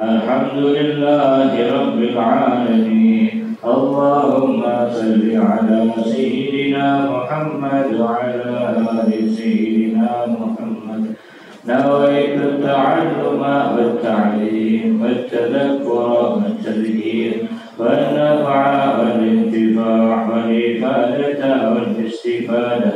الحمد لله رب العالمين. اللهم صل على سيدنا محمد وعلى آل سيدنا محمد. نويت التعلم والتعليم والتذكر والتذكير والنفع والانتفاع والإفادة والاستفادة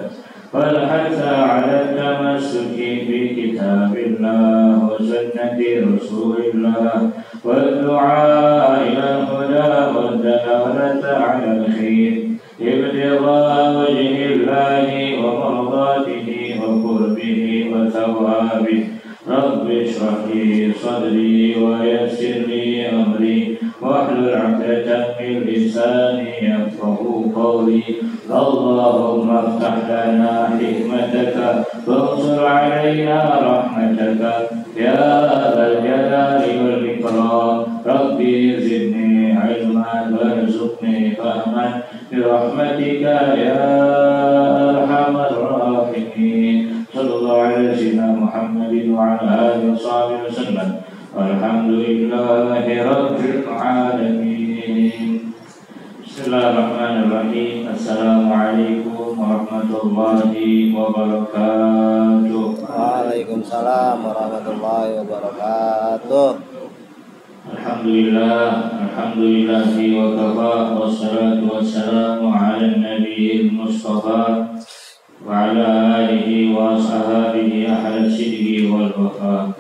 والحث على التمسك بكتاب الله وسنة رسول الله والدعاء إلى الهدى والدلالة على الخير ابتغاء وجه الله ومرضاته وقربه وثوابه. رب اشرح لي صدري ويسر لي أمري واحلل عقدة من لساني يفقهوا قولي. اللهم افتح لنا حكمتك وانصر علينا رحمتك يا ذا الجلال والإكرام. ربي زدني علما وارزقني فهما برحمتك يا أرحم الراحمين. صلى الله على سيدنا محمد وعلى آله وصحبه وسلم والحمد لله رب العالمين. Bismillahirrahmanirrahim. Assalamualaikum warahmatullahi wabarakatuh. Waalaikumsalam warahmatullahi wabarakatuh. Alhamdulillahi wa kafa wassalatu wassalamu ala nabiyil mustafa wa ala alihi wa ashabihi ahli sidqi wal wafa.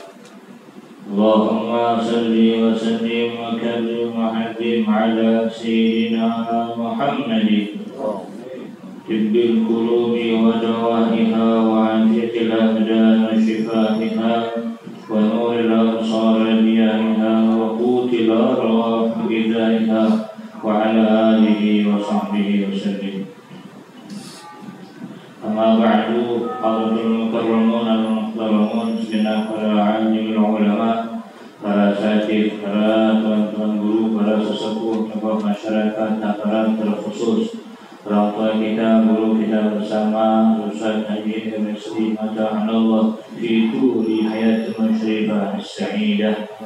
Allahumma salli wa sallim wa karrim wa hadim ala sayyidina Muhammadin tibbil qulubi wa dawa'iha wa anjatil abdan wa shifa'iha wa nuril absar biya'iha wa qutil arwah bidaiha wa ala alihi wa sahbihi wa sallim. Amma ba'du, hadirin mukarramun al-muhtaramun, segenap para alim ulama, para asatidz, para tuan-tuan guru, para sesepuh tokoh masyarakat, para terkhusus orang tua kita, guru kita bersama Ustaz Haji Muslim Allah fi tuli hayat musyrifah as-sa'idah.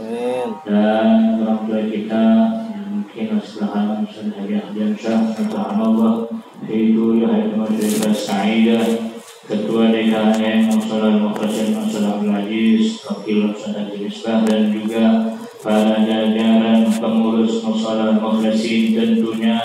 Dan orang tua kita yang mungkin sebelahan Ustaz Haji Ahdiansyah Allah itu hayat musyrifah as-sa'idah, Ketua DKM Musola Al-Mukhrasin Musola Al-Aziz, Wakil Ustaz Haji Misbah, dan juga para jajaran pengurus Musola Al-Mukhrasin. Tentunya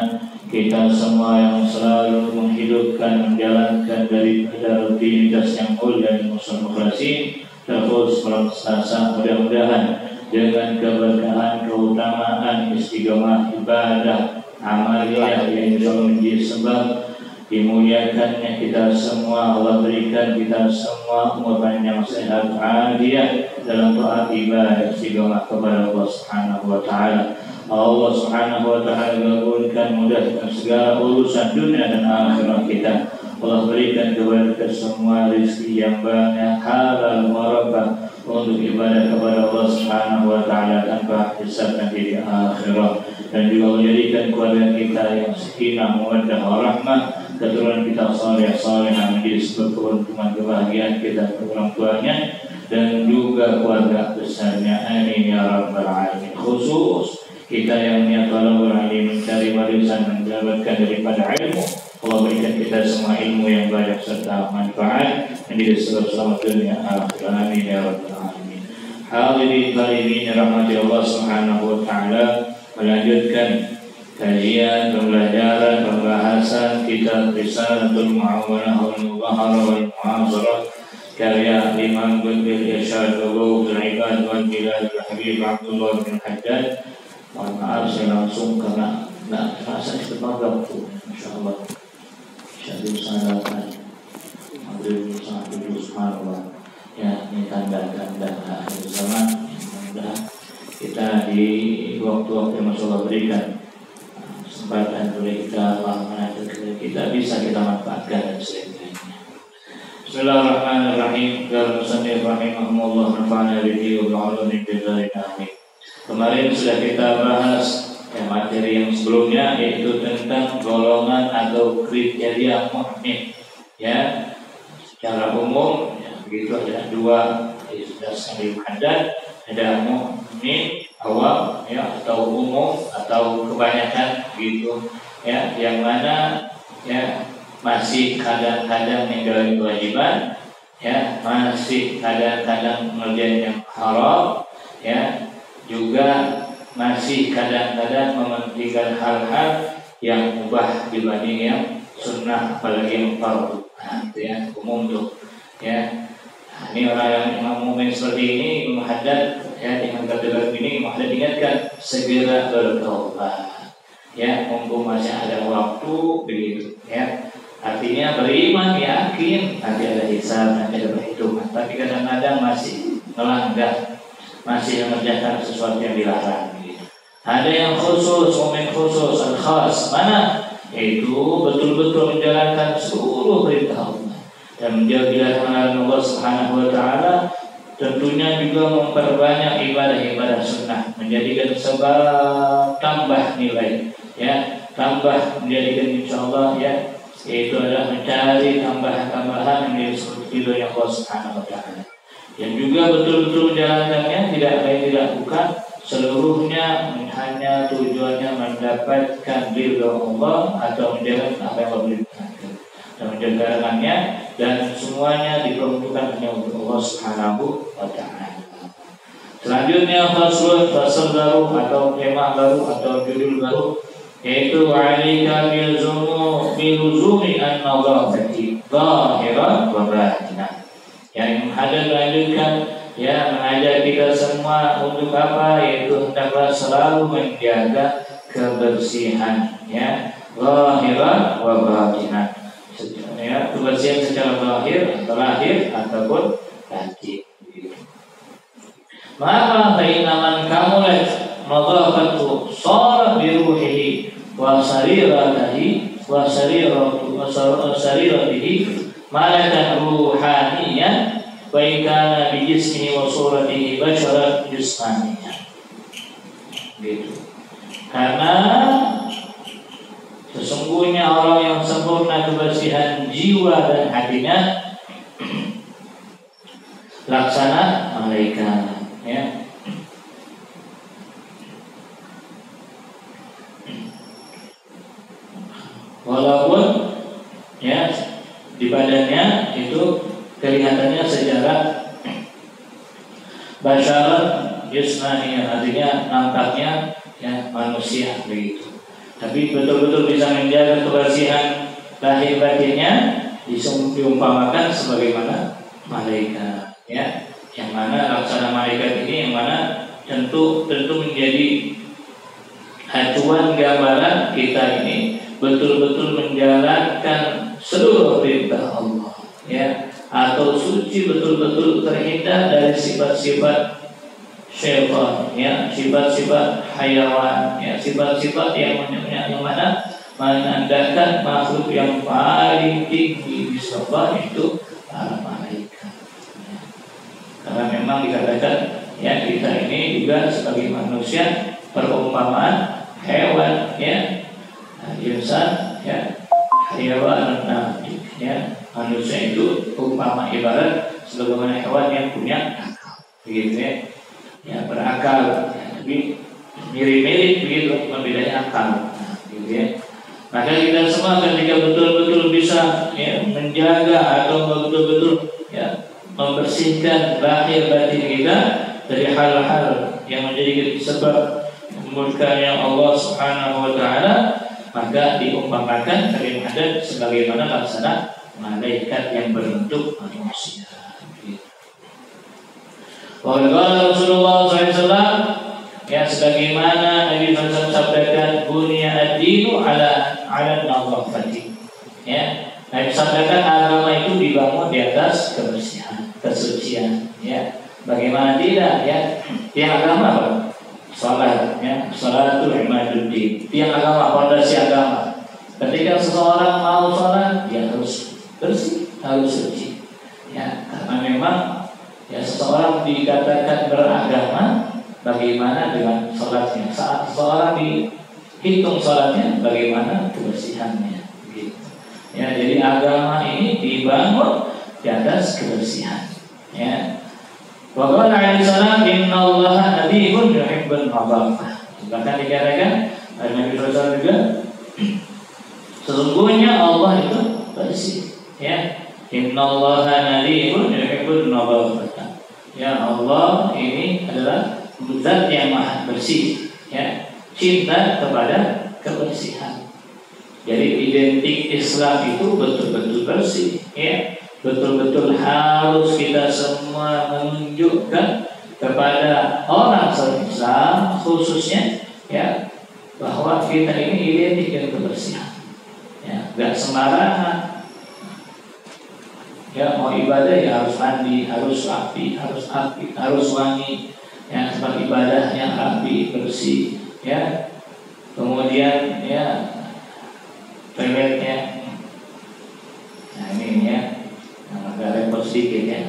kita semua yang selalu menghidupkan, menjalankan daripada rutinitas yang mulia di Musola Al-Mukhrasin terus berprestasi. Mudah-mudahan dengan keberkahan, keutamaan, istiqomah ibadah amaliyah yang menjadi sebab dimuliakannya kita semua, Allah berikan kita semua umur panjang sehat afiat dalam taat ibadah istiqomah kepada Allah Subhanahu wa taala. Allah Subhanahu wa taala mengabulkan mudahkan segala urusan dunia dan akhirat kita. Allah berikan kepada kita semua rezeki yang banyak, halal barakah untuk ibadah kepada Allah Subhanahu wa taala tanpa hisab nanti di akhirat. Dan juga menjadikan keluarga kita yang sakinah, mawaddah, warahmah, keturunan kita saleh-saleh menjadi sebab keberuntungan kebahagiaan kita ke orang tuanya dan juga keluarga besarnya. Amin ya rabbal alamin. Khusus kita yang niat talabul ilmi, mencari warisan, mendapatkan daripada ilmu, Allah berikan kita semua ilmu yang banyak serta manfaat menjadi sebab selamat dunia akhirat. Amin ya rabbal alamin. Hadirin hadirin rahmati Allah Subhanahu wa taala, melanjutkan kajian, pembelajaran, pembahasan kitab Risalatul Mu'awanah wal Mudhaharah wal Mu'azarah karya Imam Gunbil Irsyad wa Ghawthul Ibad wal Bilal Habib Abdullah bin Haddad. Mohon maaf saya langsung karena tidak terasa di depan waktu. InsyaAllah Syahidul Sanatan Abdul Sanatan Subhanallah. Ya, ini tanda-tanda akhir zaman. Mudah-mudahan kita di waktu-waktu yang Allah berikan kesempatan oleh kita, kita bisa kita manfaatkan dan selain-lainnya. Bismillahirrahmanirrahim. Rahimahumullah nafa'ana bihi wa bi'ulumihi bidzalik. Amin. Kemarin sudah kita bahas materi yang sebelumnya, yaitu tentang golongan atau kriteria mukmin. Ya, secara umum ya, begitu ada dua, sudah sangat hadad, ada mukmin awam ya atau umum atau kebanyakan gitu ya, yang mana ya masih kadang-kadang meninggalkan kewajiban ya, masih kadang-kadang mengerjakan yang haram ya, juga masih kadang-kadang mementingkan hal-hal yang mubah dibanding yang sunnah, apalagi yang fardu. Nah, itu ya umum tuh ya. Nah, ini orang yang umum seperti ini, Imam Haddad ya, dengan kata ini Imam Haddad ingatkan segera bertobat ya, mumpung masih ada waktu begitu ya. Artinya beriman, yakin nanti ada hisab, nanti ada perhitungan, tapi kadang-kadang masih melanggar, masih mengerjakan sesuatu yang dilarang gitu. Ada yang khusus, momen khusus, al-khas, mana? Yaitu betul-betul menjalankan seluruh perintah Allah dan menjauhi larangan Allah Subhanahu wa taala. Tentunya juga memperbanyak ibadah-ibadah sunnah, menjadikan sebab tambah nilai ya, tambah menjadikan insyaallah ya, yaitu adalah mencari tambahan-tambahan yang menjadi ridho Allah Subhanahu wa taala. Yang juga betul-betul menjalankannya, tidak lain tidak bukan seluruhnya hanya tujuannya mendapatkan ridho Allah atau menjalankan apa yang Allah berikan dan menjalankannya, dan semuanya diperuntukkan hanya untuk Allah Subhanahu wa taala. Selanjutnya fasal baru atau tema baru atau judul baru, yaitu alika biluzumi an-nadhafati zahiran wa batinah. Yang ada melanjutkan ya, mengajak kita semua untuk apa? Yaitu hendaklah selalu menjaga kebersihan ya, zahiran wa batinah ya, kebersihan secara zahir, lahir ataupun batin. Maka bainaman kamulat nadhafatu shara bi ruhihi wa sariratihi wa sariratihi malakan ruhaniyan wa ikana bi jismihi wa suratihi basharat jismaniyah. Gitu. Karena sesungguhnya orang yang sempurna kebersihan jiwa dan hatinya laksana malaikat ya. Walaupun ya di badannya itu kelihatannya secara basyarat jismaniyah, artinya nampaknya ya manusia begitu, tapi betul-betul bisa menjaga kebersihan lahir batinnya, diumpamakan sebagaimana malaikat ya, yang mana laksana malaikat ini yang mana tentu menjadi acuan gambaran kita ini betul-betul menjalankan seluruh perintah Allah ya, atau suci betul-betul terhindar dari sifat-sifat syaitan ya, sifat-sifat hayawan ya, sifat-sifat yang mana menandakan makhluk yang paling tinggi di surga itu para malaikat ya. Karena memang dikatakan ya, kita ini juga sebagai manusia perumpamaan hewan ya, insan ya, hayawan ya, manusia itu umpama ibarat sebagaimana hewan yang punya akal begitu ya. Ya, berakal ya, tapi mirip-mirip begitu, bedanya akal gitu ya. Maka kita semua ketika betul-betul bisa ya, menjaga atau betul-betul ya, membersihkan lahir batin kita dari hal-hal yang menjadi sebab memurkanya Allah Subhanahu wa taala, maka diumpamakan kalim hadat sebagaimana laksana malaikat yang berbentuk manusia. Waqala Rasulullah SAW ya, sebagaimana Nabi SAW sabdakan, bunya ad-dinu ala nadhafati ya, Nabi sabdakan agama itu dibangun di atas kebersihan, kesucian ya. Bagaimana tidak ya, tiang agama apa? Salat ya, salatul imaduddin, tiang agama, fondasi agama. Ketika seseorang mau salat, dia harus bersih, harus suci ya, karena memang ya, seseorang dikatakan beragama bagaimana dengan sholatnya. Saat seseorang dihitung sholatnya, bagaimana kebersihannya gitu. Ya, jadi agama ini dibangun di atas kebersihan ya. Wa qala alaihi salam innallaha nadhifun yuhibbun nadhafah. Bahkan dikatakan Nabi SAW juga sesungguhnya Allah itu bersih, ya. Innallaha nadhifun yuhibbun nadhafah. Ya, Allah ini adalah zat yang maha bersih, ya, cinta kepada kebersihan. Jadi identik Islam itu betul-betul bersih, ya. Betul-betul harus kita semua menunjukkan kepada orang Islam khususnya, ya, bahwa kita ini identik dengan kebersihan, ya, gak sembarangan. Ya, mau ibadah ya harus mandi, harus rapi, harus wangi, ya, tempat ibadah yang rapi, bersih, ya. Kemudian ya toiletnya, nah ini ya, agak repot sedikit ya.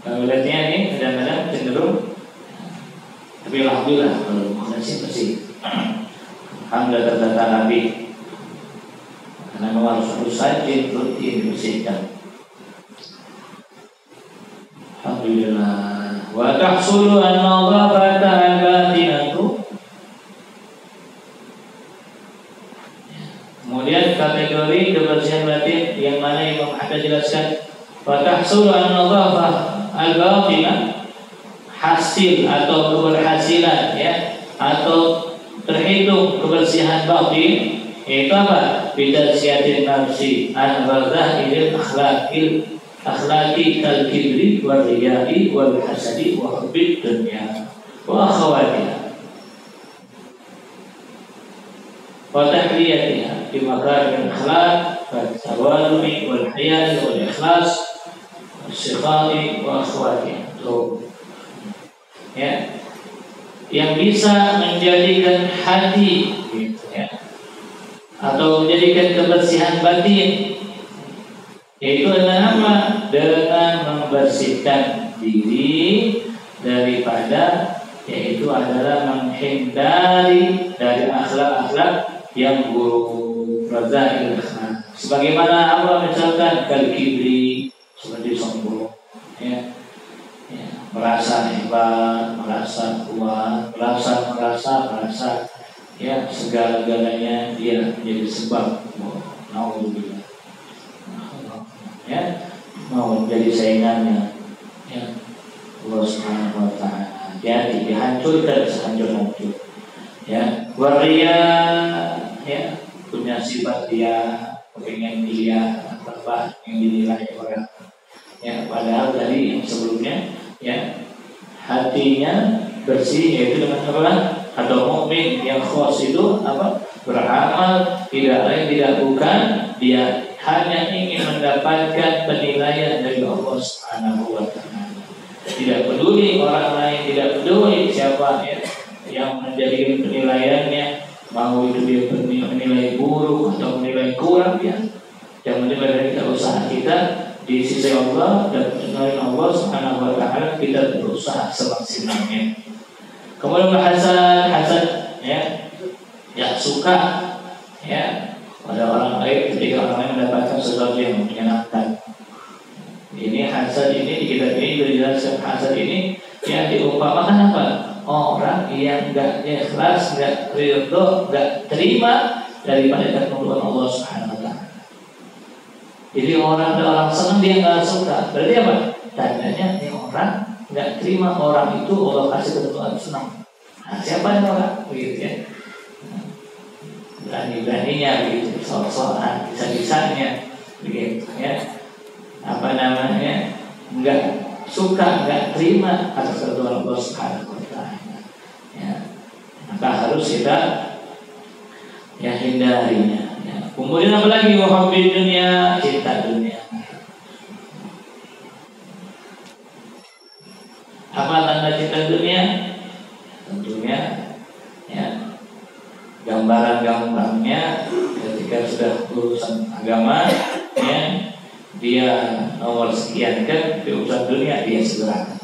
Toiletnya ini kadang-kadang cenderung, tapi alhamdulillah kalau masih bersih, alhamdulillah tertata rapi. Karena memang harus rajin rutin dibersihkan. Alhamdulillah. Wa tahsulu an-nadhafata al-batinatu. Kemudian kategori kebersihan batin yang mana Imam Ahmad jelaskan. Wa tahsulu an-nadhafah al-batinah, hasil atau keberhasilan, ya, atau terhitung kebersihan batin itu apa? Bidasyatin nafsi an-radha'il akhlaqi kal-kibri wal-riya'i wal-hasadi wa hubbid dunya wa akhawatiha wa tahliyatiha bi makarimil akhlaq wa tawadumi wal-haya'i wal-ikhlas was-sikhai wa akhawatiha. Ya, yang bisa menjadikan hati, gitu, ya, atau menjadikan kebersihan batin, yaitu adalah apa? Dengan membersihkan diri daripada, yaitu adalah menghindari dari akhlak-akhlak yang buruk, radha'il akhlak. Sebagaimana Allah misalkan kal-kibri, seperti sombong, ya, ya, merasa hebat, merasa kuat, merasa, ya, segala-galanya dia menjadi sebab naudzubillah, ya, mau menjadi saingannya, ya, Allah Subhanahu wa taala. Jadi dihancurkan sehancur-hancur, ya. Waria, ya, punya sifat dia pengen dilihat apa yang dinilai orang, ya, padahal tadi yang sebelumnya, ya, hatinya bersih, yaitu dengan apa? Atau mukmin yang khos itu apa? Beramal tidak lain tidak bukan dia hanya ingin mendapatkan penilaian dari Allah Subhanahu wa taala. Tidak peduli orang lain, tidak peduli siapa, ya, yang menjadikan penilaiannya, mau itu dia menilai buruk atau menilai kurang, ya. Yang menilai dari kita usaha kita di sisi Allah dan dari Allah Subhanahu wa taala, kita berusaha semaksimalnya. Kemudian Hasan, ya, suka, ya, pada orang lain ketika orang lain mendapatkan sesuatu yang menyenangkan. Ini Hasan ini di kitab ini dijelaskan, Hasan ini yang diumpamakan apa? Orang yang enggak ikhlas, enggak ridho, enggak terima daripada ketentuan Allah Subhanahu wa taala. Jadi orang senang dia enggak suka. Berarti apa? Tandanya ini orang enggak terima orang itu Allah kasih ketentuan senang. Nah, siapa yang orang begitu, ya? Berani-beraninya begitu, sok-sokan, bisa-bisanya begitu, ya. Apa namanya? Enggak suka, enggak terima atas ketentuan Allah Subhanahu wa taala. Ya. Maka harus kita, ya, hindarinya, ya. Kemudian apa lagi? Wa hubbid dunya, cinta dunia. Apa tanda cinta dunia? Tentunya, ya, gambaran-gambarnya ketika sudah urusan agama, ya, dia nomor sekian kan di urusan dunia dia segera.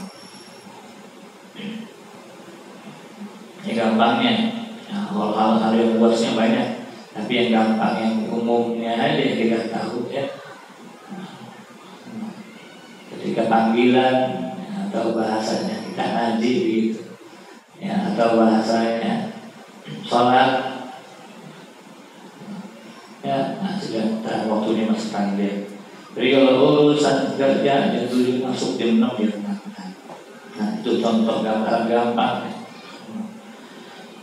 Ini gampangnya, ya, hal-hal yang luasnya banyak, tapi yang gampang, yang umumnya aja yang kita tahu, ya. Ketika panggilan, ya, atau bahasanya kita ngaji gitu, ya, atau bahasanya sholat, ya, nah, sudah waktunya masih panjang. Jadi kalau urusan kerja jam 7 masuk jam 6 ya. Nah itu contoh gambaran gampang.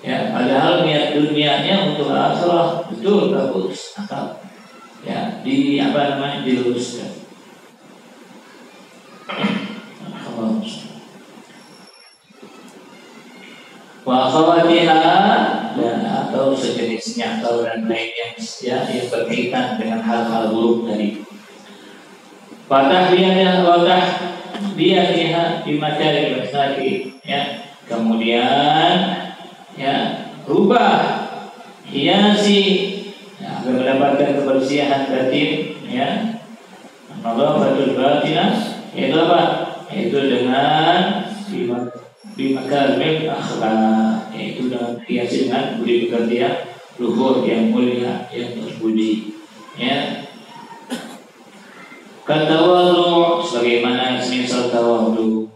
Ya, padahal niat dunianya untuk akhirat betul bagus, akal. Ya, diluruskan. Wa akhawatiha, dan atau sejenisnya atau dan lainnya ya, yang berkaitan dengan hal-hal buruk tadi. Fatahliya di materi bersaki, ya. Kemudian ya rubah hiasi, ya, agar mendapatkan kebersihan batin, ya. Nadhafatul batinah itu apa? Itu dengan bimakarimil akhlak, yaitu dengan hiasi dengan budi pekerti yang luhur, yang mulia, yang terpuji, ya. Katawadhu, sebagaimana semisal tawadhu.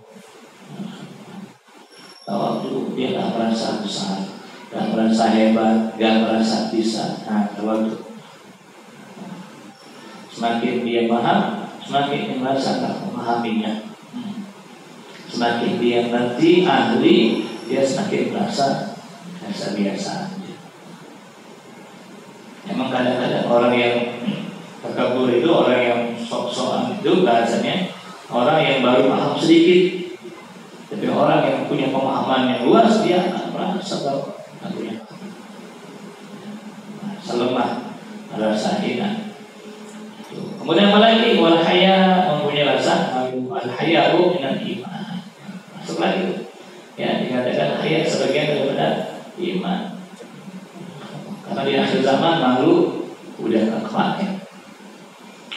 Tawadhu dia tak merasa besar, tak merasa hebat, tak merasa bisa. Nah, tawadhu. Semakin dia paham, semakin dia merasa tak memahaminya. Semakin dia ngerti, ahli, dia semakin merasa biasa. Emang kadang-kadang orang yang takabur itu, orang yang sok-sokan itu bahasanya orang yang baru paham sedikit. Tapi orang yang punya pemahaman yang luas, dia akan merasa bahwa punya selemah, merasa hina. Kemudian apa lagi? Wal haya, mempunyai rasa al haya'u minal iman. Masuk lagi, ya, dikatakan haya sebagian daripada iman. Karena di akhir zaman malu udah tak kemarin.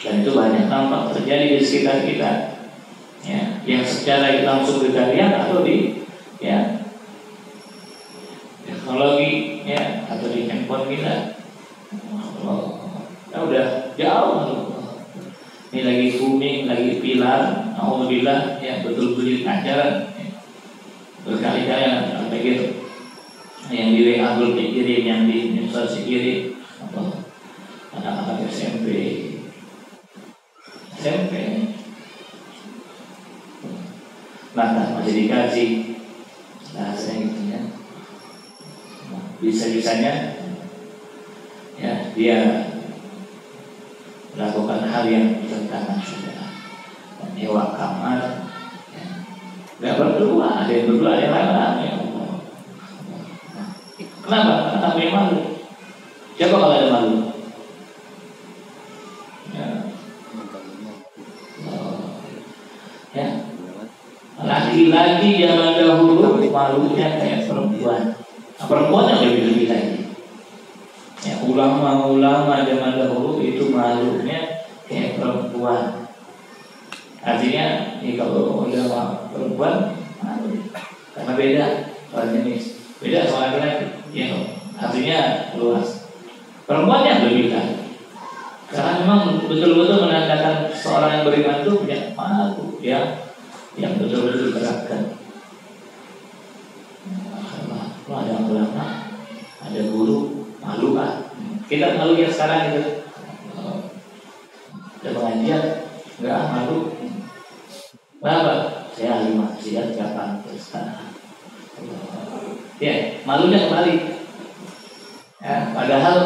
Dan itu banyak nampak terjadi di sekitar kita, ya, yang secara langsung kita lihat atau di, ya, teknologi, ya, atau di handphone kita. Udah jauh. Ini lagi booming, lagi pilar, alhamdulillah, ya, betul-betul ajaran, ya. Berkali-kali sampai gitu. Yang di WA belum dikirim, yang di medsos dikirim, anak-anak SMP, maka masih dikaji bahasanya gitu, ya. Bisa-bisanya, ya, dia melakukan hal yang bertentangan syariat, menyewa kamar, ya. Gak berdua, ada yang berdua, ada yang rame-rame. Kenapa? Karena punya malu. Coba kalau ada malu, ya. Ya. Laki-laki zaman dahulu malunya kayak perempuan. Nah, perempuan yang lebih lagi. Ya, ulama-ulama zaman dahulu itu malunya kayak perempuan. Artinya, ini kalau ulama perempuan malu, karena beda soal jenis, beda soal laki-laki. Ya, artinya luas. Perempuan yang lebih lagi. Karena memang betul-betul menandakan seorang yang beriman itu punya malu, ya, yang betul-betul gerakkan. Ada ulama, ada guru, malu kan? Kita malu yang sekarang itu. Ada pengajian, enggak malu. Kenapa? Saya ahli maksiat, enggak pantas. Ya, malunya kembali. Ya, padahal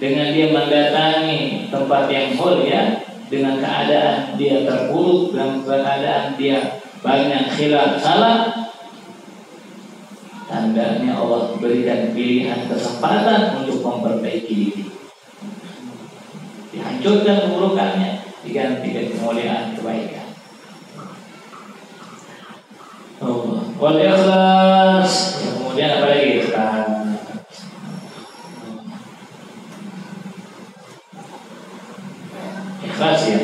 dengan dia mendatangi tempat yang mulia, dengan keadaan dia terpuruk, dengan keadaan dia banyak khilaf salah, tandanya Allah berikan pilihan kesempatan untuk memperbaiki diri. Dihancurkan keburukannya, diganti dengan kemuliaan kebaikan. Wal ikhlas. Kemudian apa lagi? Ikhlas, ya,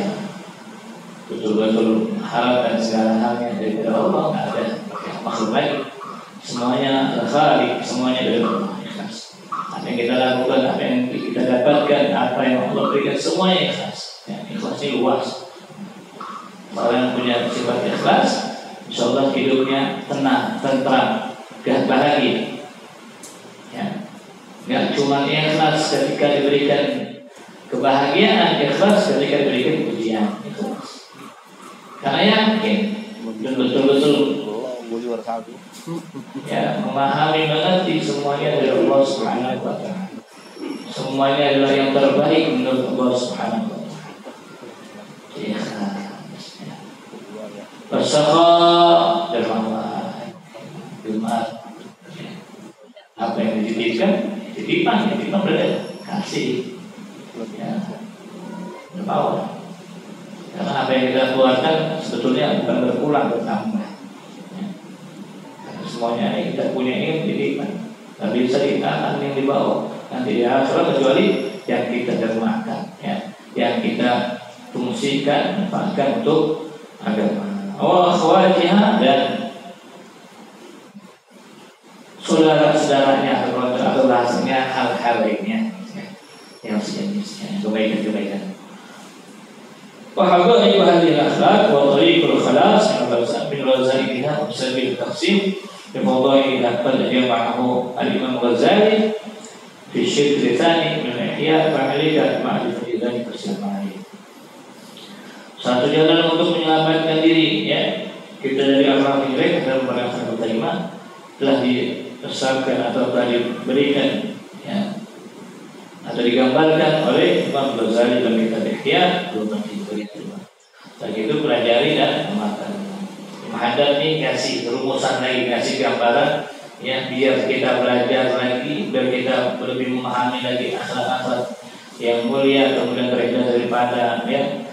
betul-betul harapkan segala halnya daripada Allah, nggak ada makhluk lain. Semuanya khaliq, semuanya dari Allah. Ikhlas. Apa yang kita lakukan, apa yang kita dapatkan, apa yang Allah berikan, semuanya ikhlas. Ya, ikhlasnya luas. Orang yang punya sifat ikhlas, insya Allah hidupnya tenang, tentram, bahagia. Ya, nggak cuma ikhlas ketika diberikan kebahagiaan, ikhlas ketika diberikan pujian. Itu karena yakin dan betul-betul ya memahami, mengerti semuanya dari Allah Subhanahu wa Ta'ala. Semuanya adalah yang terbaik menurut Allah Subhanahu wa Ta'ala. Bersakha dermawan, Jumat. Apa yang dititipkan, titipan berarti kasih. Ya, dermawan. Karena apa yang kita keluarkan sebetulnya bukan berpulang, bertambah. Ya. Karena semuanya kita punya ini titipan. Tapi bisa ditahan yang dibawa nanti di akhirat kecuali yang kita dermakan, ya, yang kita fungsikan, manfaatkan untuk agama. Allah akhwatiha dan saudara-saudaranya atau bahasanya hal-hal lainnya yang sejenisnya, kebaikan-kebaikan. Wahai hadhihi al-akhlaq wa tariqul khalas min razaiha wa sabil taqsim bi fadaiha qad jama'ahu al-Imam Ghazali fi syikr tsani min ihya fa'alika ma'rifati dzalika as-samai. Satu jalan untuk menyelamatkan diri, ya, kita dari akhlak yang baik dalam merasakan terima telah dibesarkan atau telah diberikan, ya, atau digambarkan oleh Imam Ghazali dalam kitab Ihya Ulumuddin. Dan itu pelajari dan amalkan. Muhaddad ini kasih rumusan lagi, kasih gambaran, ya, biar kita belajar lagi, biar kita lebih memahami lagi akhlak-akhlak yang mulia, kemudian terhindar daripada, ya,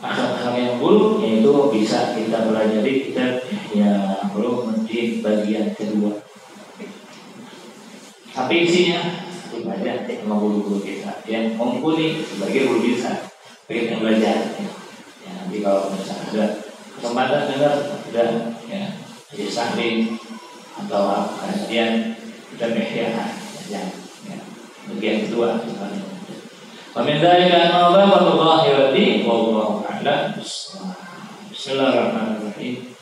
akhlak-akhlak yang buruk, yaitu bisa kita pelajari kita, ya, Ulumuddin bagian kedua. Tapi isinya ibadah sama guru-guru kita yang mumpuni sebagai guru bisa, bagi yang belajar. Ya, nanti kalau misalnya ada kesempatan dengar, dan, ya, jadi sahling atau kajian kita mehya, ya, bagian kedua. Wamin dzalika an-nadhar wa dhahirati wallahu a'lam. Bismillahirrahmanirrahim.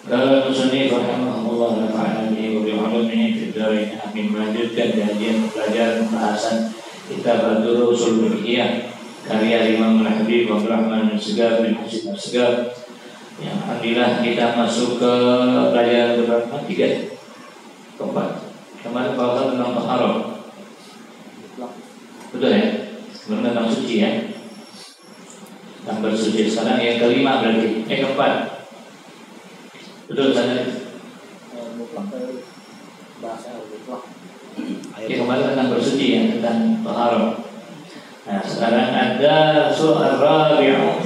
Qala musannif rahimahullah ta'ala bihi wa bi'ulumihi fid dharain. Amin. Melanjutkan kajian pelajaran pembahasan kitab Ad-Durusul Fiqhiyah karya Imam Al-Habib Abdurrahman As-Segar bin Hasyim As-Segar. Ya, alhamdulillah kita masuk ke pelajaran berapa? 3, keempat. Kemarin bahasan tentang taharah. Betul ya? Tentang suci, ya. Tentang bersuci. Sekarang yang kelima berarti. Keempat. Betul saja. Ya, kemarin tentang bersuci, ya, tentang taharah. Nah, sekarang ada soal rabi'u